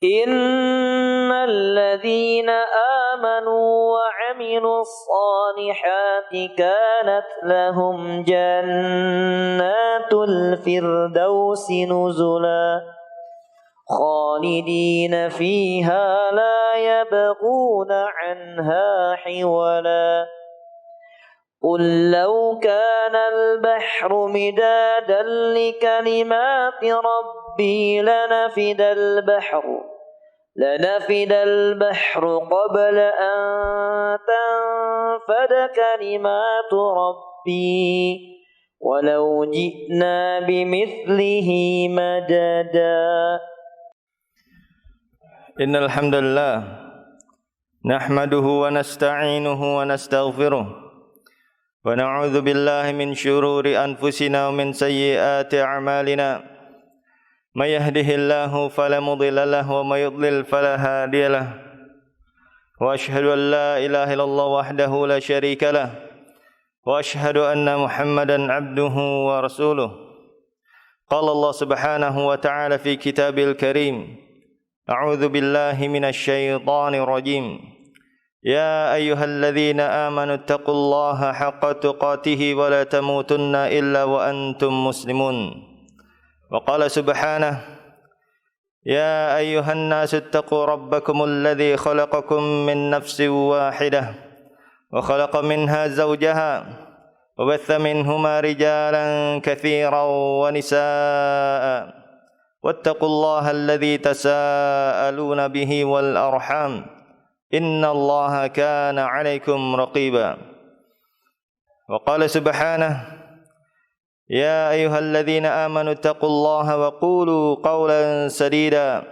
إن الذين آمنوا وعملوا الصالحات كانت لهم جنات الفردوس نزلا خالدين فيها لا يبغون عنها حولا قل لو كان البحر مدادا لكلمات ربي لنفد البحر قبل أن تنفد كلمات ربي ولو جئنا بمثله مددا إن الحمد لله نحمده ونستعينه ونستغفره ونعوذ بالله من شرور أنفسنا ومن سيئات أعمالنا من يهده الله فلا مضل له ومن يضلل فلا هادي له وأشهد أن لا إله إلا الله وحده لا شريك له وأشهد أن محمدا عبده ورسوله قال الله سبحانه وتعالى في كتابه الكريم أعوذ بالله من الشيطان الرجيم يا أيها الذين آمنوا اتقوا الله حق تقاته ولا تموتن إلا وأنتم مسلمون وقال سبحانه يا أيها الناس اتقوا ربكم الذي خلقكم من نفس واحدة وخلق منها زوجها وبث منهما رجالا كثيرا ونساء واتقوا الله الذي تساءلون به والأرحام إن الله كان عليكم رقيبا وقال سبحانه يا أيها الذين آمنوا اتقوا الله وقولوا قولا سديدا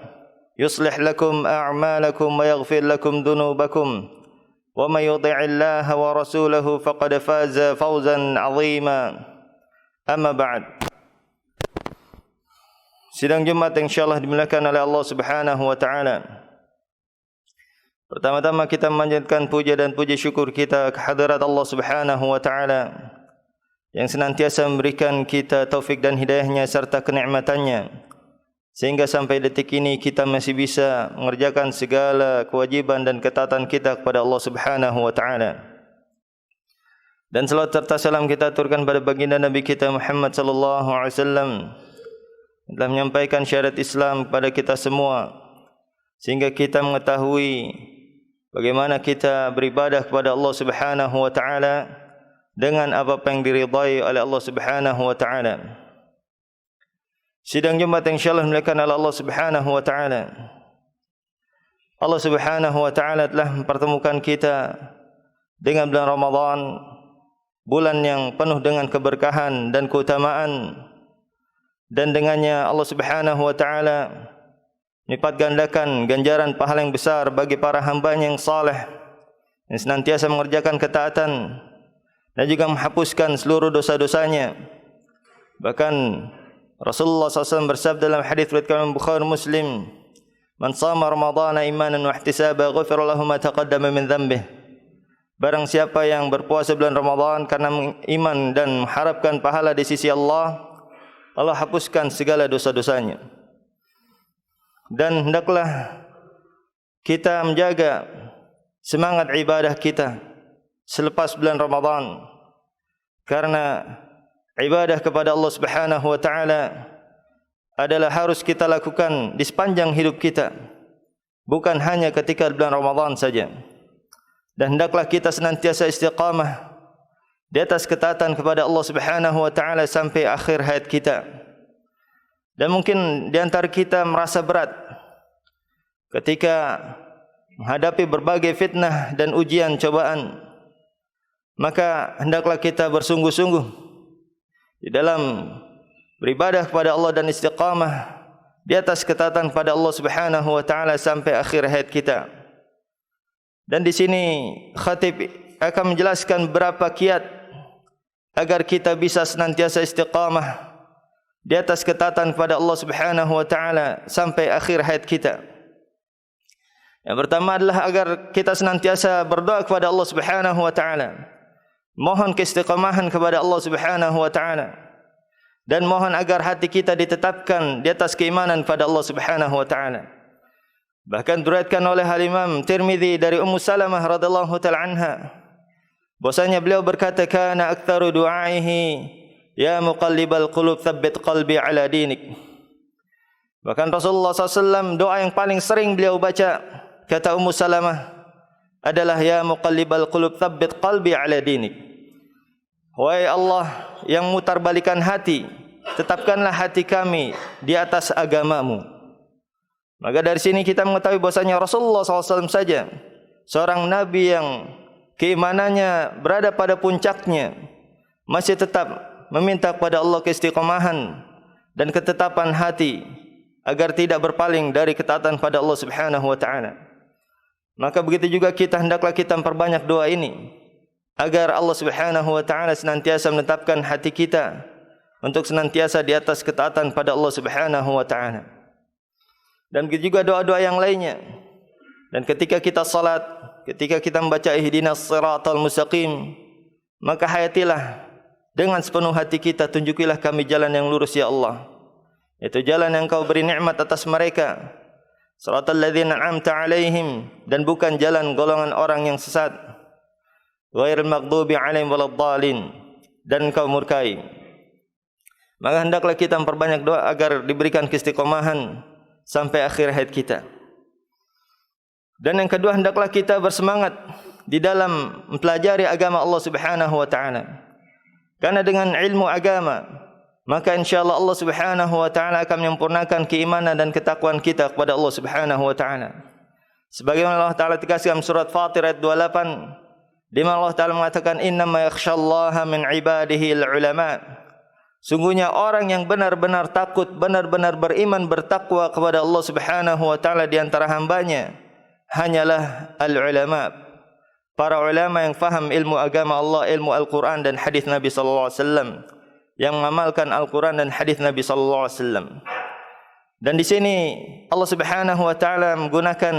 يصلح لكم أعمالكم ويغفر لكم ذنوبكم ومن يطع الله ورسوله فقد فاز فوزا عظيما أما بعد. Sidang Jumat yang insyaallah dimuliakan oleh Allah Subhanahu wa taala. Pertama-tama kita memanjatkan puja dan puji syukur kita kehadirat Allah Subhanahu wa taala yang senantiasa memberikan kita taufik dan hidayahnya serta kenikmatannya sehingga sampai detik ini kita masih bisa mengerjakan segala kewajiban dan ketaatan kita kepada Allah Subhanahu wa taala. Dan selawat serta salam kita aturkan pada baginda Nabi kita Muhammad sallallahu alaihi wasallam telah menyampaikan syariat Islam kepada kita semua sehingga kita mengetahui bagaimana kita beribadah kepada Allah Subhanahu wa taala dengan apa yang diridai oleh Allah Subhanahu wa taala. Sidang Jumat yang insyaallah dimuliakan oleh Allah Subhanahu wa taala. Allah Subhanahu wa taala telah mempertemukan kita dengan bulan Ramadan, bulan yang penuh dengan keberkahan dan keutamaan, dan dengannya Allah Subhanahu wa taala melipat gandakan ganjaran pahala yang besar bagi para hamba-Nya yang saleh yang senantiasa mengerjakan ketaatan dan juga menghapuskan seluruh dosa-dosanya. Bahkan Rasulullah SAW bersabda dalam hadis riwayat Imam Bukhari Muslim, "Man shama Ramadhana imanan wa ihtisaban ghufira lahu ma taqaddama min dhanbihi." Barang siapa yang berpuasa bulan Ramadan karena iman dan mengharapkan pahala di sisi Allah, Allah hapuskan segala dosa-dosanya. Dan hendaklah kita menjaga semangat ibadah kita selepas bulan Ramadan, karena ibadah kepada Allah Subhanahu wa taala adalah harus kita lakukan di sepanjang hidup kita, bukan hanya ketika bulan Ramadan saja. Dan hendaklah kita senantiasa istiqamah di atas ketaatan kepada Allah Subhanahu wa taala sampai akhir hayat kita. Dan mungkin di antara kita merasa berat ketika menghadapi berbagai fitnah dan ujian cobaan, maka hendaklah kita bersungguh-sungguh di dalam beribadah kepada Allah dan istiqamah di atas ketaatan kepada Allah Subhanahu wa taala sampai akhir hayat kita. Dan di sini khatib akan menjelaskan beberapa kiat agar kita bisa senantiasa istiqamah di atas ketaatan kepada Allah Subhanahu wa taala sampai akhir hayat kita. Yang pertama adalah agar kita senantiasa berdoa kepada Allah Subhanahu wa taala, mohon keistiqamahan kepada Allah Subhanahu wa taala, dan mohon agar hati kita ditetapkan di atas keimanan pada Allah Subhanahu wa taala. Bahkan diriwayatkan oleh Imam Tirmizi dari Ummu Salamah radhiyallahu taala anha, bahwasanya beliau berkata, kana aktsaru du'aihi ya muqallibal qulub tsabbit qalbi ala dinik. Bahkan Rasulullah SAW doa yang paling sering beliau baca, kata Ummu Salamah, adalah ya muqallibal qulub tsabbit qalbi ala dinik. Wahai Allah yang mutarbalikan hati, tetapkanlah hati kami di atas agamamu. Maka dari sini kita mengetahui bahwasanya Rasulullah SAW saja seorang nabi yang keimanannya berada pada puncaknya, masih tetap meminta kepada Allah keistiqomahan dan ketetapan hati agar tidak berpaling dari ketaatan pada Allah Subhanahu wa taala. Maka begitu juga kita, hendaklah kita memperbanyak doa ini agar Allah Subhanahu wa taala senantiasa menetapkan hati kita untuk senantiasa di atas ketaatan pada Allah Subhanahu wa taala. Dan begitu juga doa-doa yang lainnya. Dan ketika kita salat, ketika kita membaca ihdinas siratal mustaqim, maka hayatilah dengan sepenuh hati kita, tunjukilah kami jalan yang lurus ya Allah. Itu jalan yang Kau beri nikmat atas mereka. Siratal ladzina an'amta 'alaihim, dan bukan jalan golongan orang yang sesat. Ghairil maghdubi 'alaihim waladdallin, dan Kau murkai. Maka hendaklah kita memperbanyak doa agar diberikan keistiqomahan sampai akhir hayat kita. Dan yang kedua, hendaklah kita bersemangat di dalam mempelajari agama Allah Subhanahu wa taala. Karena dengan ilmu agama, maka insyaallah Allah Subhanahu wa taala akan menyempurnakan keimanan dan ketakwaan kita kepada Allah Subhanahu wa taala. Sebagaimana Allah taala tegaskan dalam surat Fatir ayat 28, di mana Allah taala mengatakan innama yakhshallaha min ibadihi al-ulama. Sungguhnya orang yang benar-benar takut, benar-benar beriman, bertakwa kepada Allah Subhanahu wa taala di antara hambanya hanyalah al-ulama, para ulama yang faham ilmu agama Allah, ilmu Al-Quran dan hadis Nabi sallallahu alaihi wasallam, yang mengamalkan Al-Quran dan hadis Nabi sallallahu alaihi wasallam. Dan di sini Allah Subhanahu wa taala menggunakan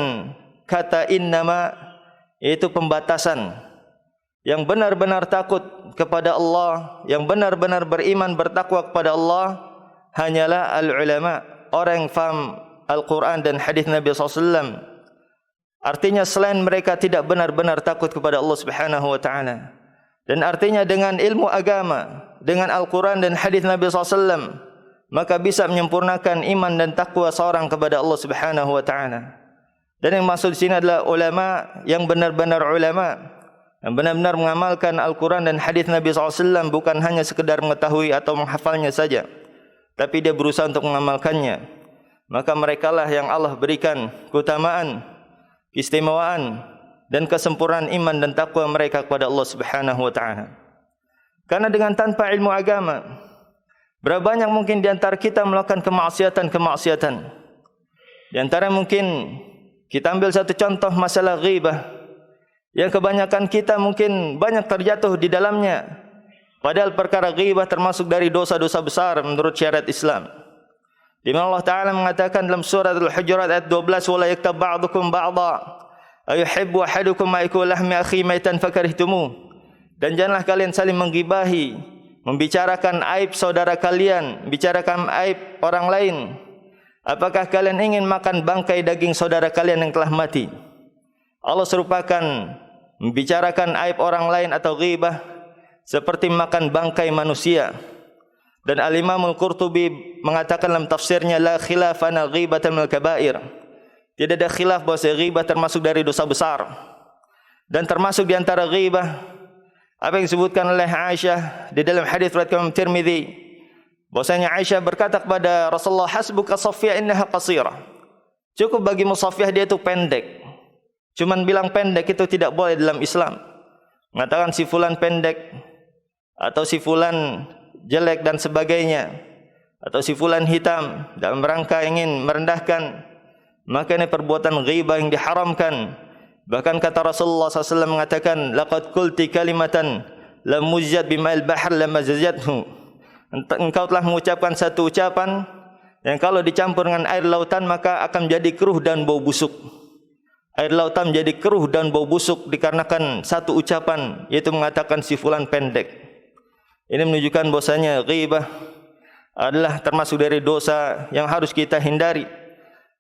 kata innama, yaitu pembatasan. Yang benar-benar takut kepada Allah, yang benar-benar beriman, bertakwa kepada Allah hanyalah al-ulama, orang yang faham Al-Quran dan hadis Nabi SAW. Artinya selain mereka tidak benar-benar takut kepada Allah Subhanahu wa taala. Dan artinya dengan ilmu agama, dengan Al-Quran dan hadis Nabi SAW, maka bisa menyempurnakan iman dan takwa seorang kepada Allah Subhanahu wa taala. Dan yang maksud di sini adalah ulama yang benar-benar ulama, yang benar-benar mengamalkan Al-Quran dan hadis Nabi SAW, bukan hanya sekedar mengetahui atau menghafalnya saja, tapi dia berusaha untuk mengamalkannya. Maka merekalah yang Allah berikan keutamaan, keistimewaan dan kesempurnaan iman dan takwa mereka kepada Allah Subhanahu wa taala. Karena dengan tanpa ilmu agama, berapa banyak mungkin di antara kita melakukan kemaksiatan-kemaksiatan. Di antara mungkin kita ambil satu contoh masalah ghibah, yang kebanyakan kita mungkin banyak terjatuh di dalamnya. Padahal perkara ghibah termasuk dari dosa-dosa besar menurut syariat Islam. Di mana Allah Ta'ala mengatakan dalam surat Al-Hujurat ayat 12, وَلَا يَكْتَبْ بَعْضُكُمْ بَعْضًا أَيُحِبُّ أَحَدُكُمْ أَيْكُلَ لَحْمِ أَخِي مَيْتًا فَكَرِهْتُمُوهُ. Dan janganlah kalian saling menggibahi, membicarakan aib saudara kalian, bicarakan aib orang lain. Apakah kalian ingin makan bangkai daging saudara kalian yang telah mati? Allah serupakan membicarakan aib orang lain atau ghibah seperti makan bangkai manusia. Dan Al-Imam Al-Qurtubi mengatakan dalam tafsirnya, la khilafana ghibatan minal kabair. Tidak ada khilaf bahwa ghibah termasuk dari dosa besar. Dan termasuk di antara ghibah apa yang disebutkan oleh Aisyah di dalam hadis riwayat Imam Tirmizi, bahwasanya Aisyah berkata kepada Rasulullah, hasbuka Safiyyah innaha qasirah. Cukup bagimu Safiyyah, dia itu pendek. Cuman bilang pendek itu tidak boleh dalam Islam. Mengatakan si fulan pendek, atau si fulan jelek dan sebagainya, atau si fulan hitam dalam rangka ingin merendahkan, maka ini perbuatan ghibah yang diharamkan. Bahkan kata Rasulullah SAW mengatakan, laqad qulti kalimatan lam mujjad bima'il bahr lam mazajathu. Engkau telah mengucapkan satu ucapan yang kalau dicampur dengan air lautan maka akan menjadi keruh dan bau busuk. Air lautan menjadi keruh dan bau busuk dikarenakan satu ucapan, yaitu mengatakan si fulan pendek. Ini menunjukkan bahwasanya ghibah adalah termasuk dari dosa yang harus kita hindari.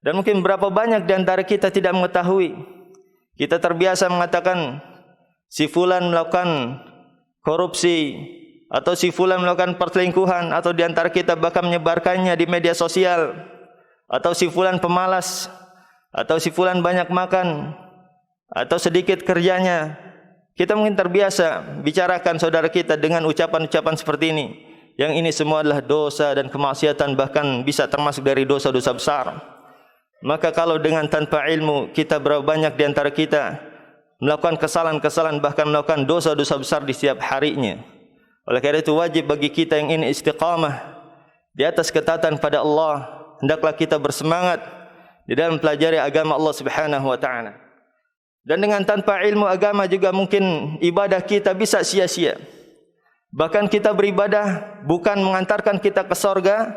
Dan mungkin berapa banyak di antara kita tidak mengetahui. Kita terbiasa mengatakan si fulan melakukan korupsi atau si fulan melakukan perselingkuhan, atau di antara kita bahkan menyebarkannya di media sosial, atau si fulan pemalas, atau si fulan banyak makan, atau sedikit kerjanya. Kita mungkin terbiasa bicarakan saudara kita dengan ucapan-ucapan seperti ini. Yang ini semua adalah dosa dan kemaksiatan, bahkan bisa termasuk dari dosa-dosa besar. Maka kalau dengan tanpa ilmu, kita berapa banyak di antara kita melakukan kesalahan-kesalahan, bahkan melakukan dosa-dosa besar di setiap harinya. Oleh karena itu wajib bagi kita yang ini istiqamah di atas ketaatan pada Allah, hendaklah kita bersemangat di dalam pelajari agama Allah Subhanahu wa taala. Dan dengan tanpa ilmu agama juga mungkin ibadah kita bisa sia-sia. Bahkan kita beribadah bukan mengantarkan kita ke surga,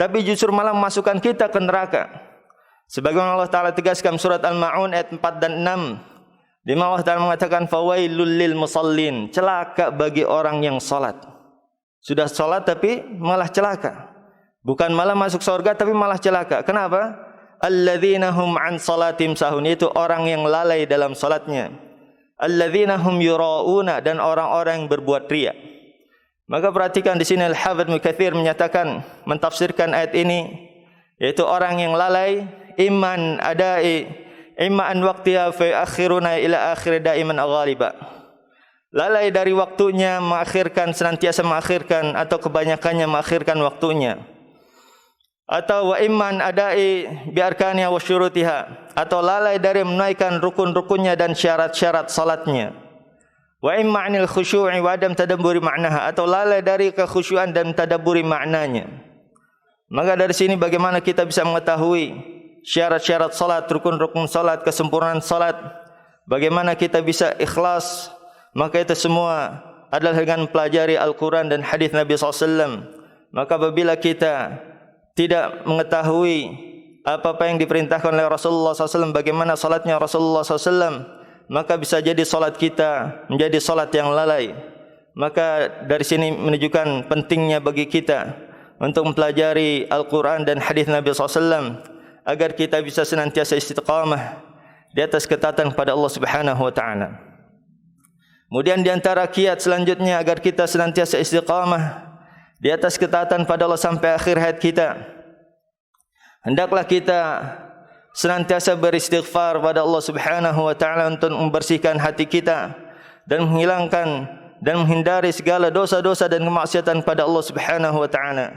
tapi justru malah memasukkan kita ke neraka. Sebagaimana Allah Ta'ala tegaskan surat Al-Ma'un ayat 4 dan 6, di mana Allah Ta'ala mengatakan fawailul lil musallin, celaka bagi orang yang salat. Sudah salat tapi malah celaka. Bukan malah masuk surga tapi malah celaka. Kenapa? Alladzina hum an salatim sahun, itu orang yang lalai dalam salatnya. Alladzina hum yura'una, dan orang-orang yang berbuat riya. Maka perhatikan di sini Al-Hafidz Ibnu Katsir menyatakan, mentafsirkan ayat ini, yaitu orang yang lalai iman adai iman waqtiha fa akhiruna ila akhir daiman ghaliba. Lalai dari waktunya, mengakhirkan, senantiasa mengakhirkan, atau kebanyakannya mengakhirkan waktunya. Atau wa iman adai bi arkaniha wa syurutiha, atau lalai dari menunaikan rukun-rukunnya dan syarat-syarat salatnya. Wa imma anil khusyu'i wa adam tadabburi ma'naha, atau lalai dari kekhusyuan dan tadabburi maknanya. Maka dari sini bagaimana kita bisa mengetahui syarat-syarat salat, rukun-rukun salat, kesempurnaan salat, bagaimana kita bisa ikhlas? Maka itu semua adalah dengan pelajari Al-Quran dan hadis Nabi SAW. Maka apabila kita tidak mengetahui apa-apa yang diperintahkan oleh Rasulullah SAW, bagaimana salatnya Rasulullah SAW, maka bisa jadi salat kita menjadi salat yang lalai. Maka dari sini menunjukkan pentingnya bagi kita untuk mempelajari Al-Quran dan hadis Nabi SAW, agar kita bisa senantiasa istiqamah di atas ketaatan kepada Allah Subhanahu wa taala. Kemudian di antara kiat selanjutnya agar kita senantiasa istiqamah di atas ketaatan pada Allah sampai akhir hayat kita, hendaklah kita senantiasa beristighfar pada Allah Subhanahu wa taala untuk membersihkan hati kita dan menghilangkan dan menghindari segala dosa-dosa dan kemaksiatan pada Allah Subhanahu wa taala.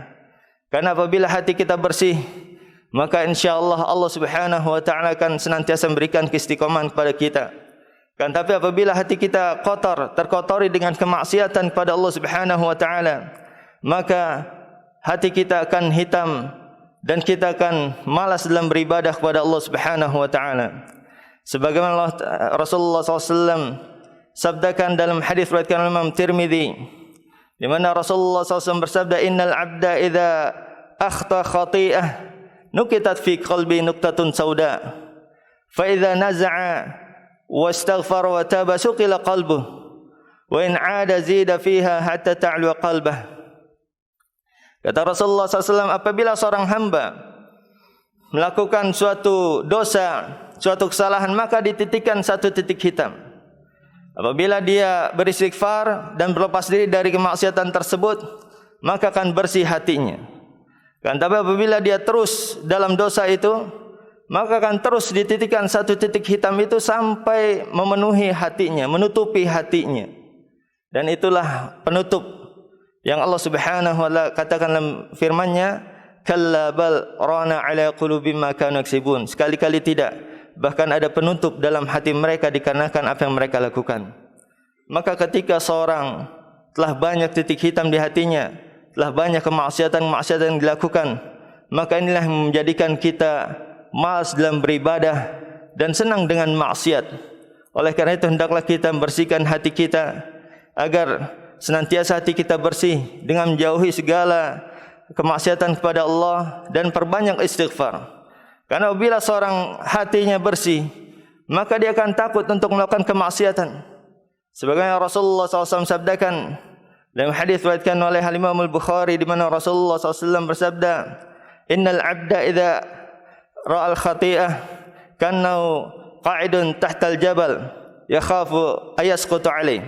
Karena apabila hati kita bersih, maka insyaallah Allah Subhanahu wa taala akan senantiasa memberikan keistiqomahan kepada kita. Kan tapi apabila hati kita kotor, terkotori dengan kemaksiatan kepada Allah Subhanahu wa taala, maka hati kita akan hitam dan kita akan malas dalam beribadah kepada Allah Subhanahu wa taala. Sebagaimana Rasulullah SAW sabdakan dalam hadis riwayatkan oleh Imam Tirmidzi, di mana Rasulullah SAW bersabda, innal abda idza akhta khati'ah nukitat fi qalbi nuktatun sauda, fa idza naza'a wastaghfara wa taba suqila qalbuhu wa in 'ada zida fiha hatta ta'lu qalbah. Kata Rasulullah SAW, apabila seorang hamba melakukan suatu dosa, suatu kesalahan, maka dititikkan satu titik hitam. Apabila dia beristighfar dan berlepas diri dari kemaksiatan tersebut, maka akan bersih hatinya. Kan tapi apabila dia terus dalam dosa itu, maka akan terus dititikkan satu titik hitam itu sampai memenuhi hatinya, menutupi hatinya. Dan itulah penutup yang Allah Subhanahu wa taala katakan dalam firman-Nya, kalla bal rana ala qulubihim ma kanu yaksibun. Sekali-kali tidak, bahkan ada penutup dalam hati mereka dikarenakan apa yang mereka lakukan. Maka ketika seorang telah banyak titik hitam di hatinya, telah banyak kemaksiatan-kemaksiatan yang dilakukan, maka inilah yang menjadikan kita malas dalam beribadah dan senang dengan maksiat. Oleh karena itu hendaklah kita membersihkan hati kita agar senantiasa hati kita bersih dengan menjauhi segala kemaksiatan kepada Allah dan perbanyak istighfar. Karena bila seorang hatinya bersih, maka dia akan takut untuk melakukan kemaksiatan. Sebagaimana Rasulullah SAW sabdakan dalam hadis riwayatkan oleh Imam Al-Bukhari, di mana Rasulullah SAW bersabda, innal abda idza ra'al khati'ah kannahu qa'idun tahtal jabal yakhafu ayasqutu alaih.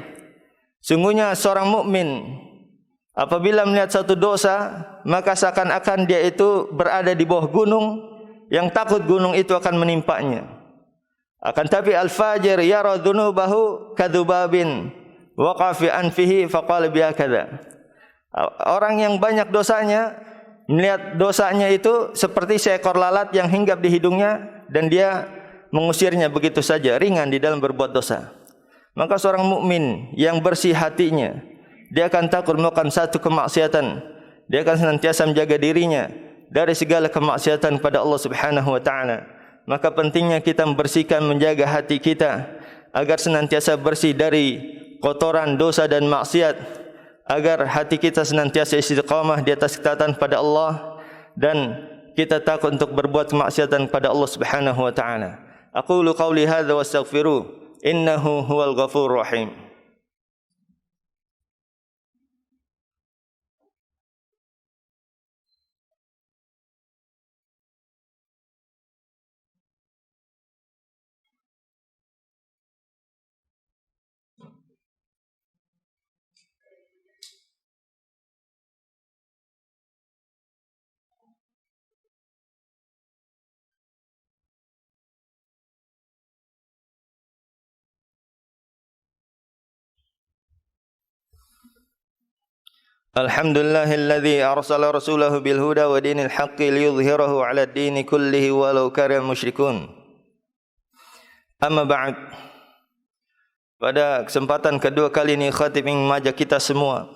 Sungguhnya seorang mukmin apabila melihat satu dosa, maka seakan-akan dia itu berada di bawah gunung yang takut gunung itu akan menimpanya. Akan tapi al-fajir yara dhunubahu kadhubabin waqa fi anfihi faqala biha kadza. Orang yang banyak dosanya melihat dosanya itu seperti seekor lalat yang hinggap di hidungnya dan dia mengusirnya begitu saja, ringan di dalam berbuat dosa. Maka seorang mukmin yang bersih hatinya, dia akan takut melakukan satu kemaksiatan. Dia akan senantiasa menjaga dirinya dari segala kemaksiatan kepada Allah Subhanahu wa taala. Maka pentingnya kita membersihkan, menjaga hati kita agar senantiasa bersih dari kotoran dosa dan maksiat, agar hati kita senantiasa istiqamah di atas ketaatan pada Allah dan kita takut untuk berbuat kemaksiatan kepada Allah Subhanahu wa taala. Aqulu qawli hadza wastaghfiruh innahu huwal ghafurur rahim. Alhamdulillahilladzi arsala rasulahu bil huda wa dinil haqqi liyudhhirahu 'ala ad-dini kullihi walau karihal musyrikun. Amma ba'd. Pada kesempatan kedua kali ini khatib ingin mengajak kita semua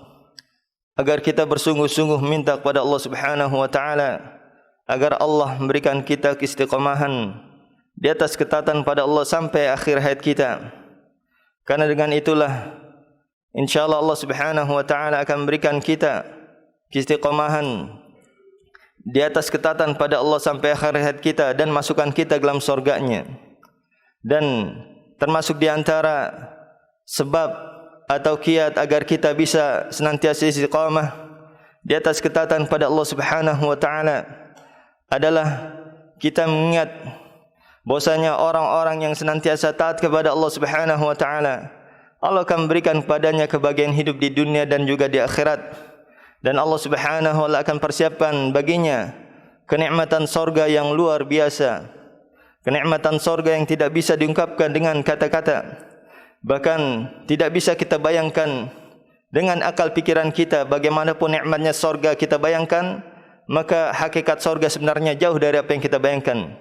agar kita bersungguh-sungguh minta kepada Allah Subhanahu wa taala agar Allah memberikan kita keistiqomahan di atas ketaatan pada Allah sampai akhir hayat kita. Karena dengan itulah InsyaAllah Allah Subhanahu wa taala akan memberikan kita keistiqomahan di atas ketaatan pada Allah sampai akhir hayat kita dan masukkan kita ke dalam surganya. Dan termasuk di antara sebab atau kiat agar kita bisa senantiasa istiqamah di atas ketaatan pada Allah Subhanahu wa taala adalah kita mengingat bahwasanya orang-orang yang senantiasa taat kepada Allah Subhanahu wa taala, Allah akan memberikan kepadanya kebahagiaan hidup di dunia dan juga di akhirat. Dan Allah Subhanahu wa taala akan persiapkan baginya kenikmatan surga yang luar biasa. Kenikmatan surga yang tidak bisa diungkapkan dengan kata-kata. Bahkan tidak bisa kita bayangkan dengan akal pikiran kita. Bagaimanapun nikmatnya surga kita bayangkan, maka hakikat surga sebenarnya jauh dari apa yang kita bayangkan.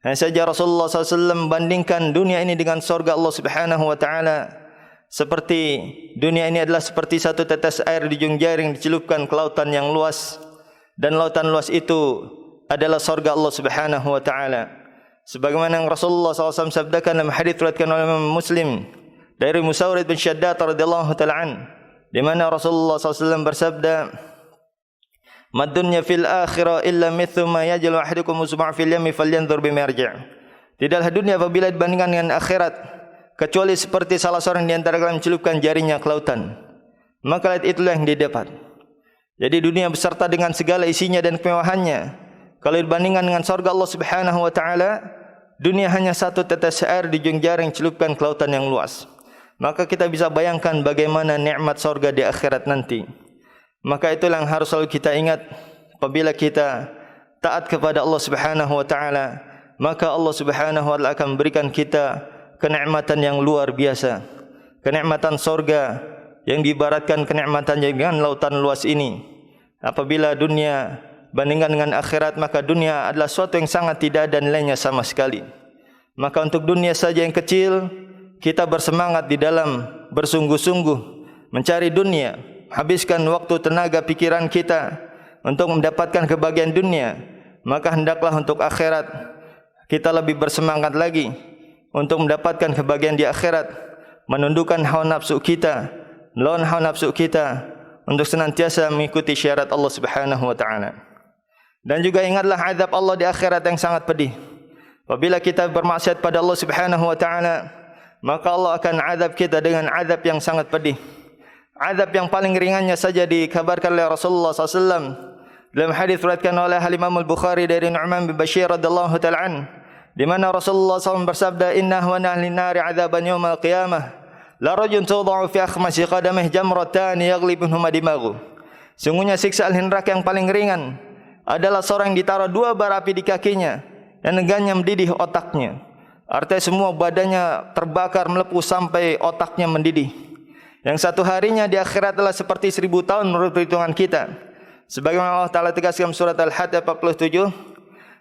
Hanya saja Rasulullah SAW membandingkan dunia ini dengan surga Allah Subhanahu wa taala. Seperti dunia ini adalah seperti satu tetes air di ujung jaring dicelupkan ke lautan yang luas, dan lautan luas itu adalah surga Allah Subhanahu wa taala. Sebagaimana yang Rasulullah SAW sabdakan dalam hadis riwayatkan oleh Imam Muslim dari Musawrid bin Shaddad radhiyallahu taala an, di mana Rasulullah SAW bersabda, "Mad dunya fil akhirah illa mithlu ma yajlu ahadukum usbu'a fil yammi falyanzur bima yarji'." Tidaklah dunia apabila dibandingkan dengan akhirat kecuali seperti salah seorang di antara kalian mencelupkan jarinya ke lautan, maka itulah yang dia dapat. Jadi dunia beserta dengan segala isinya dan kemewahannya, kalau dibandingkan dengan surga Allah Subhanahu wa taala, dunia hanya satu tetes air di ujung jaring celupkan ke lautan yang luas. Maka kita bisa bayangkan bagaimana nikmat surga di akhirat nanti. Maka itulah yang harus selalu kita ingat apabila kita taat kepada Allah Subhanahu wa taala, maka Allah Subhanahu wa taala akan memberikan kita kenikmatan yang luar biasa, kenikmatan surga yang diibaratkan kenikmatan dengan lautan luas ini. Apabila dunia bandingkan dengan akhirat, maka dunia adalah sesuatu yang sangat tidak ada nilainya sama sekali. Maka untuk dunia saja yang kecil, kita bersemangat di dalam bersungguh-sungguh mencari dunia, habiskan waktu, tenaga, pikiran kita untuk mendapatkan kebahagiaan dunia. Maka hendaklah untuk akhirat kita lebih bersemangat lagi untuk mendapatkan kebahagiaan di akhirat, menundukkan hawa nafsu kita, melawan hawa nafsu kita untuk senantiasa mengikuti syarat Allah Subhanahu wa taala. Dan juga ingatlah azab Allah di akhirat yang sangat pedih. Apabila kita bermaksiat pada Allah Subhanahu wa taala, maka Allah akan azab kita dengan azab yang sangat pedih. Azab yang paling ringannya saja dikabarkan oleh Rasulullah SAW. Dalam hadis riwayatkan oleh Imam Al-Bukhari dari Nu'man bin Bashir radhiyallahu ta'ala an, di mana Rasulullah SAW bersabda, "Inna wa ahli nari 'adzaban yaumil qiyamah, la rajulun tudha'u fi akhmasi qadamihi jamratan yaghlibuhuma dimaghu." Sungguhnya siksa ahli neraka yang paling ringan adalah seorang yang ditaruh 2 bara api di kakinya dan enggannya mendidih otaknya. Artinya semua badannya terbakar melepuh sampai otaknya mendidih. Yang satu harinya di akhirat adalah seperti 1000 tahun menurut perhitungan kita. Sebagaimana Allah Ta'ala tegaskan surat Al-Hajj 47,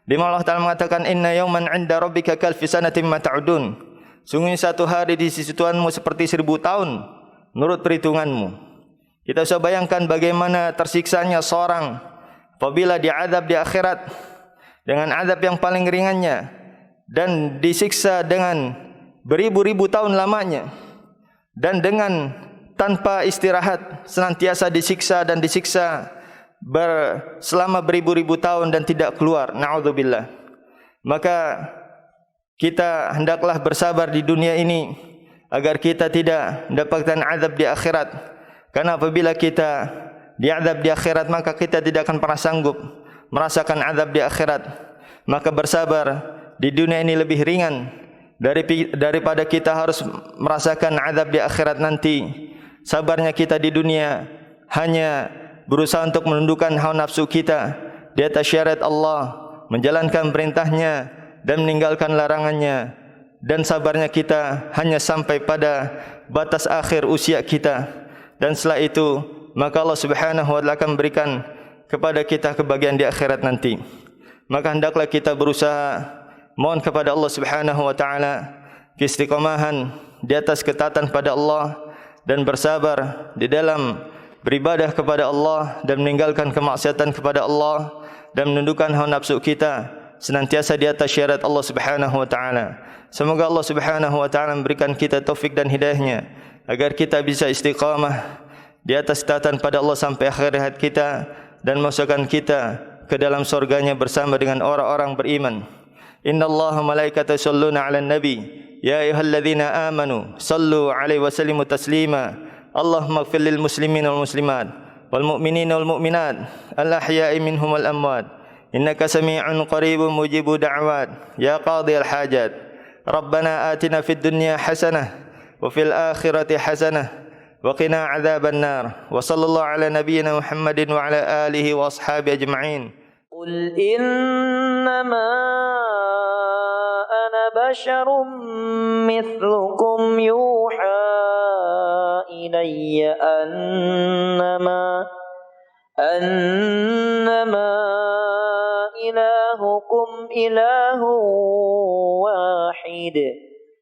di mana Allah Ta'ala mengatakan, "Inna yawman 'inda rabbika kalfi sanatin mimma ta'udun." Sungguhnya satu hari di sisi Tuhanmu seperti 1000 tahun menurut perhitunganmu. Kita bisa bayangkan bagaimana tersiksanya seorang apabila diazab di akhirat dengan azab yang paling ringannya dan disiksa dengan beribu-ribu tahun lamanya dan dengan tanpa istirahat senantiasa disiksa dan disiksa selama beribu-ribu tahun dan tidak keluar, na'udzubillah. Maka kita hendaklah bersabar di dunia ini agar kita tidak mendapatkan azab di akhirat, karena apabila kita diazab di akhirat maka kita tidak akan pernah sanggup merasakan azab di akhirat. Maka bersabar di dunia ini lebih ringan daripada kita harus merasakan azab di akhirat nanti. Sabarnya kita di dunia hanya berusaha untuk menundukkan hawa nafsu kita di atas syariat Allah, menjalankan perintahnya dan meninggalkan larangannya, dan sabarnya kita hanya sampai pada batas akhir usia kita, dan setelah itu maka Allah Subhanahu wa taala akan berikan kepada kita kebahagiaan di akhirat nanti. Maka hendaklah kita berusaha mohon kepada Allah Subhanahu wa taala keistiqomahan di atas ketaatan pada Allah dan bersabar di dalam beribadah kepada Allah dan meninggalkan kemaksiatan kepada Allah dan menundukkan hawa nafsu kita senantiasa di atas syariat Allah Subhanahu wa taala. Semoga Allah Subhanahu wa taala memberikan kita taufik dan hidayahnya agar kita bisa istiqamah di atas taatan pada Allah sampai akhir hayat kita dan masukkan kita ke dalam surganya bersama dengan orang-orang beriman. Innallaha malaikatahu yusholluna 'alan nabi ya ayyuhalladzina amanu shallu 'alaihi wa sallimu taslima. Allahumma ighfir lil muslimin wal muslimat wal mu'minin wal mu'minat al ahya'i minhum wal amwat innaka sami'un qaribun mujibu da'wat ya qadhiyal hajat. Rabbana atina fid dunya hasanah wa fil akhirati hasanah wa qina adzaban nar. Wa sallallahu ala nabiyyina Muhammadin wa ala alihi wa ashabihi ajma'in. Qul innama ana basyarum mithlukum yuha ilayya annama ilahukum ilahu wahid.